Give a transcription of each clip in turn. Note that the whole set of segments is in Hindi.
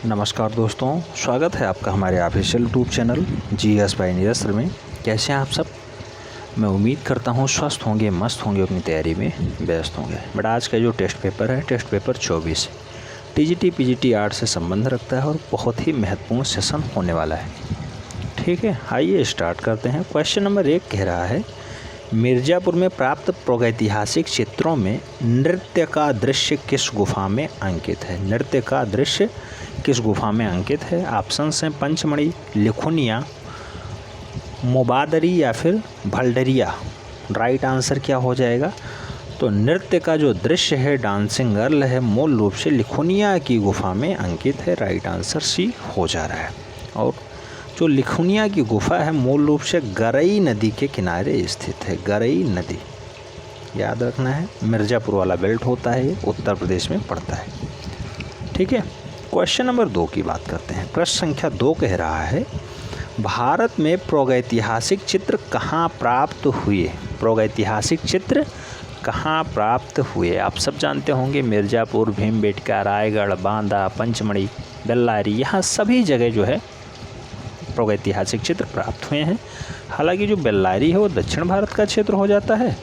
नमस्कार दोस्तों, स्वागत है आपका हमारे official YouTube channel GS by नियस्र में। कैसे हैं आप सब? मैं उम्मीद करता हूं स्वस्थ होंगे, मस्त होंगे, अपनी तैयारी में व्यस्त होंगे। बट आज का जो टेस्ट पेपर है, test paper 24 TGT PGT art से संबंध रखता है और बहुत ही महत्वपूर्ण सेशन होने वाला है। ठीक है, आइए स्टार्ट करते हैं। क्वेश्चन नंबर 1 कह रहा है, मिर्ज़ापुर में प्राप्त प्रागैतिहासिक चित्रों में नृत्य का दृश्य किस गुफा में अंकित है? नृत्य का दृश्य किस गुफा में अंकित है? ऑप्शंस हैं पंचमढ़ी, लिखुनिया, मोबादरी या फिर भलडरिया। राइट आंसर क्या हो जाएगा? तो नृत्य का जो दृश्य है, डांसिंग गर्ल है, मूल रूप से लिखुनिया की गुफा में अंकित है। राइट आंसर सी हो जा रहा है। और जो लिखुनिया की गुफा है मूल रूप से गरई नदी के किनारे स्थित है। गरई नदी याद रखना है, मिर्ज़ापुर वाला बेल्ट होता है, ये उत्तर प्रदेश में पड़ता है। ठीक है, क्वेश्चन नंबर 2 की बात करते हैं। प्रश्न संख्या 2 कह रहा है, भारत में प्रागैतिहासिक चित्र कहाँ प्राप्त हुए? प्रागैतिहासिक चित्र कहाँ प्राप्त हुए? आप सब जानते होंगे, मिर्ज़ापुर, भीमबेटका, रायगढ़, बांदा, पंचमढ़ी, बेल्लारी, यहाँ सभी जगह जो है प्रागैतिहासिक चित्र प्राप्त हुए हैं। हालांकि जो बेल्लारी है वो दक्षिण भारत का क्षेत्र हो जाता है।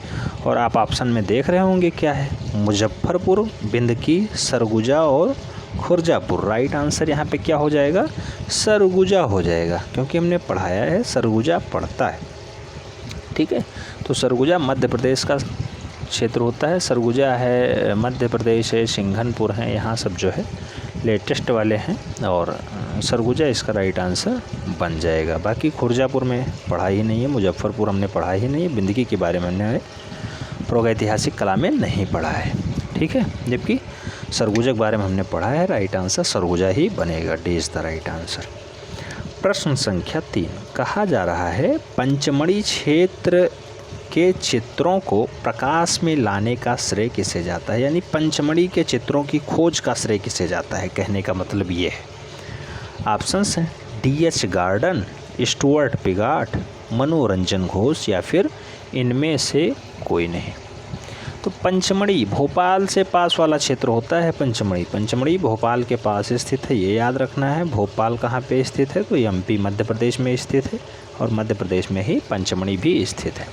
और आप ऑप्शन में देख रहे होंगे क्या है, मुजफ्फरपुर, बिंदकी, सरगुजा और खुर्जापुर। राइट आंसर यहाँ पे क्या हो जाएगा? सरगुजा हो जाएगा, क्योंकि हमने पढ़ाया है सरगुजा पड़ता है। ठीक है, तो सरगुजा मध्य प्रदेश का क्षेत्र होता है। सरगुजा है मध्य प्रदेश है, सिंघनपुर है, यहाँ सब जो है लेटेस्ट वाले हैं और सरगुजा इसका राइट आंसर बन जाएगा। बाकी खुर्जापुर में पढ़ा ही नहीं है, मुजफ्फरपुर हमने पढ़ा ही नहीं है, बिंदकी के बारे में हमने प्रागैतिहासिक कला में नहीं पढ़ा है। ठीक है, जबकि सरगुजा के बारे में हमने पढ़ा है। राइट आंसर सरगुजा ही बनेगा। D is the right answer. प्रश्न संख्या 3 कहा जा रहा है, पंचमढ़ी क्षेत्र के चित्रों को प्रकाश में लाने का श्रेय किसे जाता है? यानी पंचमढ़ी के चित्रों की खोज का श्रेय किसे जाता है, कहने का मतलब ये है। ऑप्शंस हैं डीएच गार्डन, स्टुअर्ट पिगाट, मनोरंजन घोष या फिर इनमें से कोई नहीं। तो पंचमढ़ी भोपाल से पास वाला क्षेत्र होता है। पंचमढ़ी भोपाल के पास स्थित है, ये याद रखना है। भोपाल कहाँ पे स्थित है? तो एमपी मध्य प्रदेश में स्थित है और मध्य प्रदेश में ही पंचमढ़ी भी स्थित है।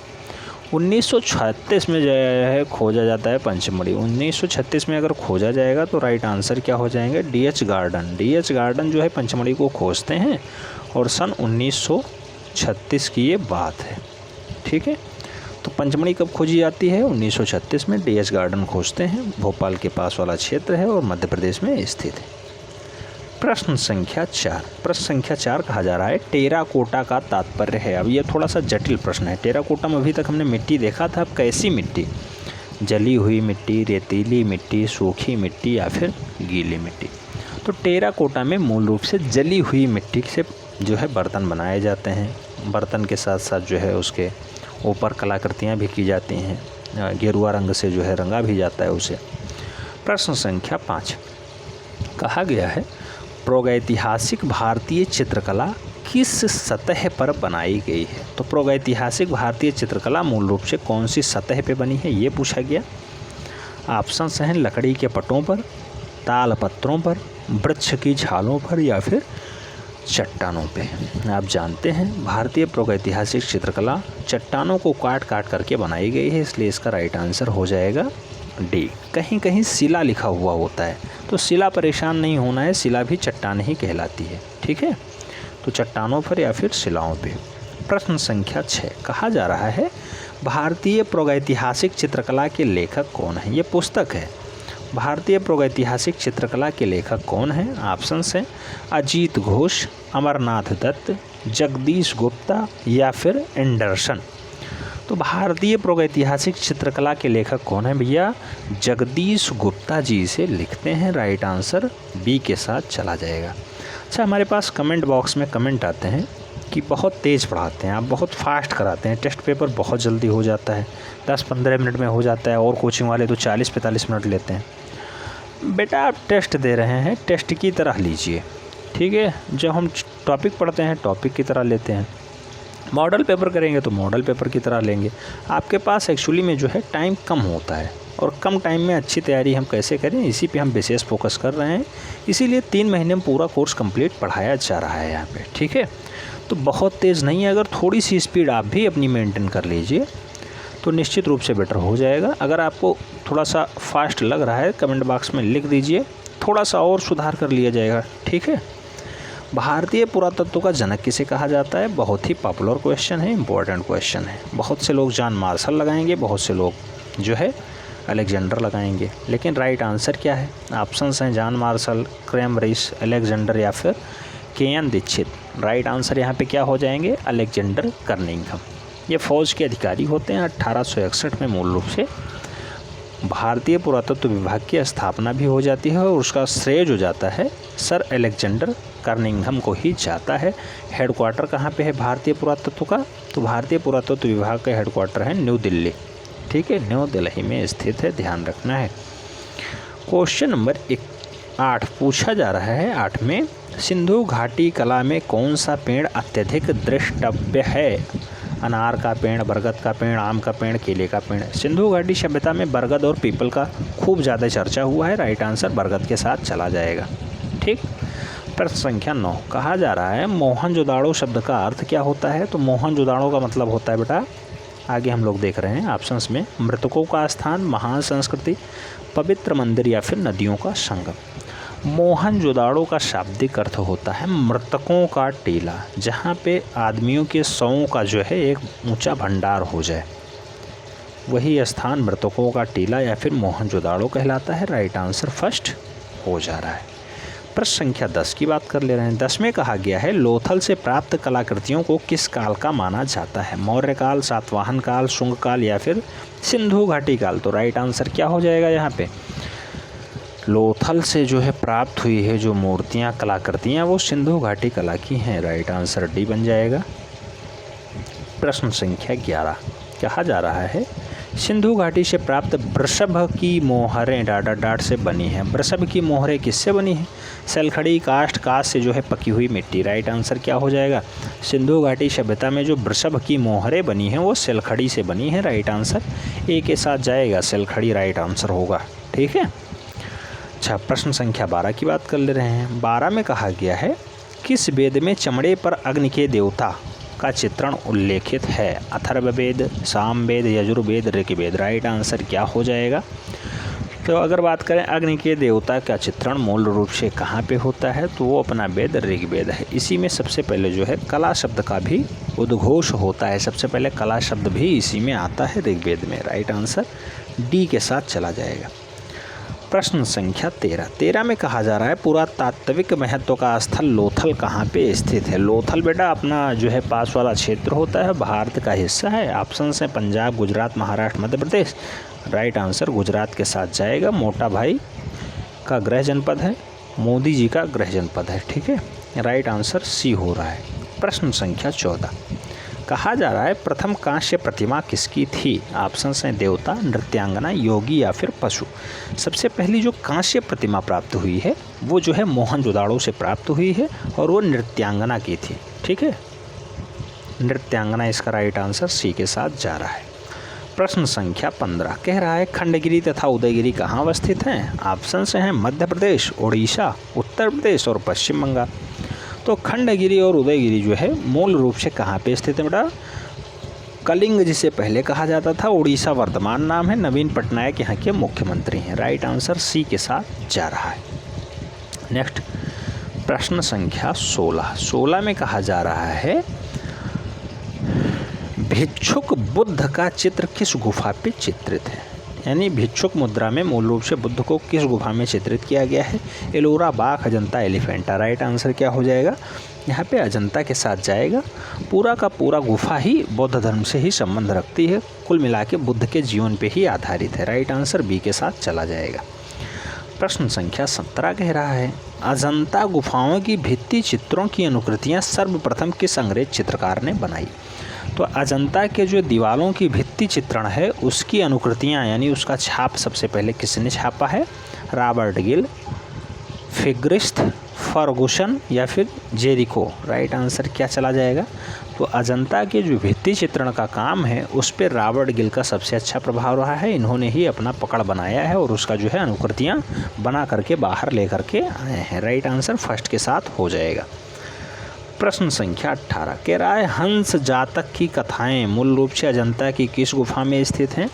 1936 में जो है खोजा जाता है पंचमढ़ी। 1936 में अगर खोजा जाएगा तो राइट आंसर क्या हो जाएंगे? DH garden. डीएच गार्डन जो है पंचमढ़ी को खोजते हैं और सन 1936 की ये बात है। ठीक है, तो पंचमढ़ी कब खोजी जाती है? 1936 में डीएच गार्डन खोजते हैं। भोपाल के पास वाला क्षेत्र है और मध्य प्रदेश में स्थित है। प्रश्न संख्या 4 कहा जा रहा है, टेराकोटा का तात्पर्य है। अब ये थोड़ा सा जटिल प्रश्न है। टेराकोटा में अभी तक हमने मिट्टी देखा था, अब कैसी मिट्टी? जली हुई मिट्टी, रेतीली मिट्टी, सूखी मिट्टी या फिर गीली मिट्टी? तो टेराकोटा में मूल रूप से जली हुई मिट्टी से जो है बर्तन बनाए जाते हैं। बर्तन के साथ साथ जो है उसके ऊपर कलाकृतियाँ भी की जाती हैं। गेरुआ रंग से जो है रंगा भी जाता है उसे। प्रश्न संख्या 5 कहा गया है, प्रागैतिहासिक भारतीय चित्रकला किस सतह पर बनाई गई है? तो प्रागैतिहासिक भारतीय चित्रकला मूल रूप से कौन सी सतह पे बनी है, ये पूछा गया। ऑप्शंस हैं लकड़ी के पटों पर, ताल पत्रों पर, वृक्ष की छालों पर या फिर चट्टानों पे। आप जानते हैं भारतीय प्रागैतिहासिक चित्रकला चट्टानों को काट काट करके बनाई गई है, इसलिए इसका राइट आंसर हो जाएगा डी। कहीं कहीं शिला लिखा हुआ होता है, तो शिला परेशान नहीं होना है, शिला भी चट्टान ही कहलाती है। ठीक है, तो चट्टानों पर या फिर शिलाओं पे। प्रश्न संख्या 6 कहा जा रहा है, भारतीय प्रागैतिहासिक चित्रकला के लेखक कौन है? ये पुस्तक है। भारतीय प्रागैतिहासिक चित्रकला के लेखक कौन हैं? ऑप्शंस हैं अजीत घोष, अमरनाथ दत्त, जगदीश गुप्ता या फिर एंडरसन। तो भारतीय प्रागैतिहासिक चित्रकला के लेखक कौन है भैया? जगदीश गुप्ता जी से लिखते हैं। राइट आंसर बी के साथ चला जाएगा। अच्छा, हमारे पास कमेंट बॉक्स में कमेंट आते हैं कि बहुत तेज़ पढ़ाते हैं आप, बहुत फास्ट कराते हैं, टेस्ट पेपर बहुत जल्दी हो जाता है, 10-15 मिनट में हो जाता है, और कोचिंग वाले तो 40-45 मिनट लेते हैं। बेटा आप टेस्ट दे रहे हैं, टेस्ट की तरह लीजिए। ठीक है, जब हम टॉपिक पढ़ते हैं टॉपिक की तरह लेते हैं, मॉडल पेपर करेंगे तो मॉडल पेपर की तरह लेंगे। आपके पास एक्चुअली में जो है टाइम कम होता है और कम टाइम में अच्छी तैयारी हम कैसे करें, इसी पे हम विशेष फोकस कर रहे हैं। इसीलिए 3 महीने में पूरा कोर्स कंप्लीट पढ़ाया जा रहा है यहाँ पे, ठीक है। तो बहुत तेज़ नहीं है, अगर थोड़ी सी स्पीड आप भी अपनी मेंटेन कर लीजिए तो निश्चित रूप से बेटर हो जाएगा। अगर आपको थोड़ा सा फास्ट लग रहा है कमेंट बॉक्स में लिख दीजिए, थोड़ा सा और सुधार कर लिया जाएगा, ठीक है। भारतीय पुरातत्व का जनक किसे कहा जाता है? बहुत ही पॉपुलर क्वेश्चन है, इंपॉर्टेंट क्वेश्चन है। बहुत से लोग जॉन मार्शल लगाएंगे, बहुत से लोग जो है अलेक्जेंडर लगाएंगे, लेकिन राइट आंसर क्या है? ऑप्शंस हैं जॉन मार्शल, क्रैमरिस, अलेक्जेंडर या फिर केएन दीक्षित। राइट आंसर यहाँ पे क्या हो जाएंगे? अलेक्जेंडर कर्निंघम। ये फौज के अधिकारी होते हैं। 1861 में मूल रूप से भारतीय पुरातत्व विभाग की स्थापना भी हो जाती है और उसका श्रेय जो जाता है सर अलेक्जेंडर कर्निंघम को ही जाता है। हेडक्वार्टर कहाँ पे है भारतीय पुरातत्व का? तो भारतीय पुरातत्व विभाग का हेडक्वार्टर है न्यू दिल्ली, ठीक है, न्यू दिल्ली में स्थित है, ध्यान रखना है। क्वेश्चन नंबर 8 पूछा जा रहा है 8 में, सिंधु घाटी कला में कौन सा पेड़ अत्यधिक दृष्टव्य है? अनार का पेड़, बरगद का पेड़, आम का पेड़, केले का पेड़। सिंधु घाटी सभ्यता में बरगद और पीपल का खूब ज़्यादा चर्चा हुआ है। राइट आंसर बरगद के साथ चला जाएगा, ठीक। प्रश्न संख्या 9 कहा जा रहा है मोहनजोदाड़ो शब्द का अर्थ क्या होता है? तो मोहनजोदाड़ो का मतलब होता है बेटा, आगे हम लोग देख रहे हैं ऑप्शंस में, मृतकों का स्थान, महान संस्कृति, पवित्र मंदिर या फिर नदियों का संगम। मोहनजोदाड़ो का शाब्दिक अर्थ होता है मृतकों का टीला, जहाँ पे आदमियों के शवों का जो है एक ऊंचा भंडार हो जाए, वही स्थान मृतकों का टीला या फिर मोहनजोदाड़ो कहलाता है। राइट आंसर फर्स्ट हो जा रहा है। प्रश्न संख्या 10 की बात कर ले रहे हैं। 10 में कहा गया है लोथल से प्राप्त कलाकृतियों को किस काल का माना जाता है? मौर्य काल, सातवाहन काल, शुंग काल या फिर सिंधु घाटी काल। तो राइट आंसर क्या हो जाएगा यहाँ पे? लोथल से जो है प्राप्त हुई है जो मूर्तियाँ, कलाकृतियाँ, वो सिंधु घाटी कला की हैं। राइट आंसर डी बन जाएगा। प्रश्न संख्या 11 कहा जा रहा है सिंधु घाटी से प्राप्त वृषभ की मोहरें डाट से बनी हैं। वृषभ की मोहरें किससे बनी हैं? सलखड़ी, काष्ठ, कांच से जो है पकी हुई मिट्टी। राइट आंसर क्या हो जाएगा? सिंधु घाटी सभ्यता में जो वृषभ की मोहरें बनी हैं वो सलखड़ी से बनी है। राइट आंसर ए के साथ जाएगा, सलखड़ी राइट आंसर होगा, ठीक है। अच्छा, प्रश्न संख्या 12 की बात कर ले रहे हैं। 12 में कहा गया है किस वेद में चमड़े पर अग्नि के देवता का चित्रण उल्लेखित है? अथर्ववेद, सामवेद, यजुर्वेद, ऋग्वेद। राइट आंसर क्या हो जाएगा? तो अगर बात करें अग्नि के देवता का चित्रण मूल रूप से कहाँ पे होता है, तो वो अपना वेद ऋग्वेद है। इसी में सबसे पहले जो है कला शब्द का भी उद्घोष होता है, सबसे पहले कला शब्द भी इसी में आता है ऋग्वेद में। राइट आंसर डी के साथ चला जाएगा। प्रश्न संख्या 13 में कहा जा रहा है पुरातात्विक महत्व का स्थल लोथल कहाँ पे स्थित है? लोथल बेटा अपना जो है पास वाला क्षेत्र होता है, भारत का हिस्सा है। ऑप्शन हैं पंजाब, गुजरात, महाराष्ट्र, मध्य प्रदेश। राइट आंसर गुजरात के साथ जाएगा। मोटा भाई का गृह जनपद है, मोदी जी का गृह जनपद है, ठीक है। राइट आंसर सी हो रहा है। प्रश्न संख्या 14 कहा जा रहा है प्रथम कांस्य प्रतिमा किसकी थी? ऑप्शन हैं देवता, नृत्यांगना, योगी या फिर पशु। सबसे पहली जो कांस्य प्रतिमा प्राप्त हुई है वो जो है मोहनजोदाड़ो से प्राप्त हुई है और वो नृत्यांगना की थी, ठीक है। नृत्यांगना इसका राइट आंसर सी के साथ जा रहा है। प्रश्न संख्या 15 कह रहा है खंडगिरी तथा उदयगिरी कहाँ अवस्थित हैं? ऑप्शन हैं मध्य प्रदेश, उड़ीसा, उत्तर प्रदेश और पश्चिम बंगाल। तो खंडगिरी और उदयगिरी जो है मूल रूप से कहाँ पे स्थित है बेटा? कलिंग जिसे पहले कहा जाता था, उड़ीसा वर्तमान नाम है। नवीन पटनायक यहाँ के मुख्यमंत्री हैं। राइट आंसर सी के साथ जा रहा है। नेक्स्ट प्रश्न संख्या 16 में कहा जा रहा है भिक्षुक बुद्ध का चित्र किस गुफा पे चित्रित है? यानी भिक्षुक मुद्रा में मूल रूप से बुद्ध को किस गुफा में चित्रित किया गया है? एलोरा, बाघ, अजंता, एलिफेंटा। राइट आंसर क्या हो जाएगा? यहाँ पे अजंता के साथ जाएगा। पूरा का पूरा गुफा ही बौद्ध धर्म से ही संबंध रखती है, कुल मिला के बुद्ध के जीवन पे ही आधारित है। राइट आंसर बी के साथ चला जाएगा। प्रश्न संख्या 17 कह रहा है अजंता गुफाओं की भित्ति चित्रों की अनुकृतियाँ सर्वप्रथम किस अंग्रेज चित्रकार ने बनाई? तो अजंता के जो दीवारों की भित्ति चित्रण है उसकी अनुकृतियाँ यानी उसका छाप सबसे पहले किसने छापा है? रॉबर्ट गिल, फिग्रिस्ट, फर्गुसन या फिर जेरिको। राइट आंसर क्या चला जाएगा? तो अजंता के जो भित्ति चित्रण का काम है उस पर रॉबर्ट गिल का सबसे अच्छा प्रभाव रहा है। इन्होंने ही अपना पकड़ बनाया है और उसका जो है अनुकृतियाँ बना करके बाहर ले करके आए हैं। राइट आंसर फर्स्ट के साथ हो जाएगा। प्रश्न संख्या 18 कह रहा है हंस जातक की कथाएं मूल रूप से अजंता की किस गुफा में स्थित हैं?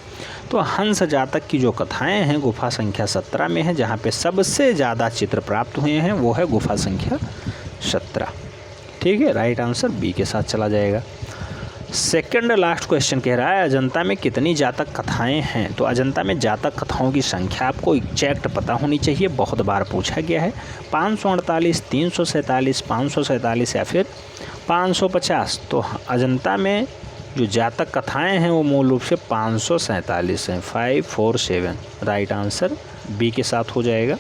तो हंस जातक की जो कथाएं हैं गुफा संख्या 17 में है, जहाँ पे सबसे ज़्यादा चित्र प्राप्त हुए हैं वो है गुफा संख्या 17। ठीक है, राइट आंसर बी के साथ चला जाएगा। सेकंड लास्ट क्वेश्चन कह रहा है अजंता में कितनी जातक कथाएं हैं? तो अजंता में जातक कथाओं की संख्या आपको एग्जैक्ट पता होनी चाहिए, बहुत बार पूछा गया है। 548, 347, 547 या फिर 550। तो अजंता में जो जातक कथाएं हैं वो मूल रूप से 547 हैं, 547। राइट आंसर बी के साथ हो जाएगा।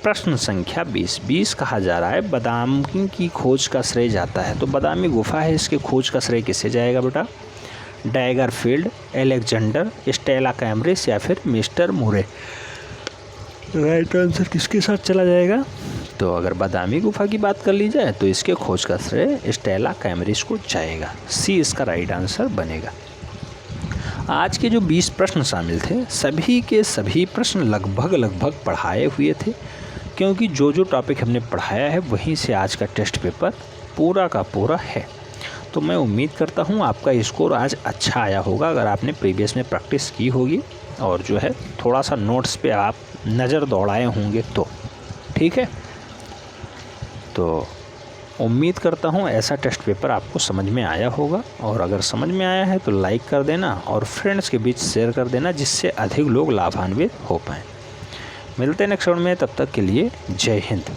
प्रश्न संख्या 20 कहा जा रहा है बादामी की खोज का श्रेय जाता है। तो बादामी गुफा है, इसके खोज का श्रेय किससे जाएगा बेटा? डैगरफील्ड, एलेक्जेंडर, स्टेला कैम्ब्रिज या फिर मिस्टर मुरे। राइट आंसर किसके साथ चला जाएगा? तो अगर बादामी गुफा की बात कर ली जाए तो इसके खोज का श्रेय स्टेला कैम्ब्रिज को जाएगा। सी इसका राइट आंसर बनेगा। आज के जो 20 प्रश्न शामिल थे सभी के सभी प्रश्न लगभग पढ़ाए हुए थे, क्योंकि जो जो टॉपिक हमने पढ़ाया है वहीं से आज का टेस्ट पेपर पूरा का पूरा है। तो मैं उम्मीद करता हूँ आपका स्कोर आज अच्छा आया होगा अगर आपने प्रीवियस में प्रैक्टिस की होगी और जो है थोड़ा सा नोट्स पे आप नज़र दौड़ाए होंगे तो। ठीक है, तो उम्मीद करता हूँ ऐसा टेस्ट पेपर आपको समझ में आया होगा, और अगर समझ में आया है तो लाइक कर देना और फ्रेंड्स के बीच शेयर कर देना, जिससे अधिक लोग लाभान्वित हो पाएँ। मिलते हैं नेक्स्ट राउंड में, तब तक के लिए जय हिंद।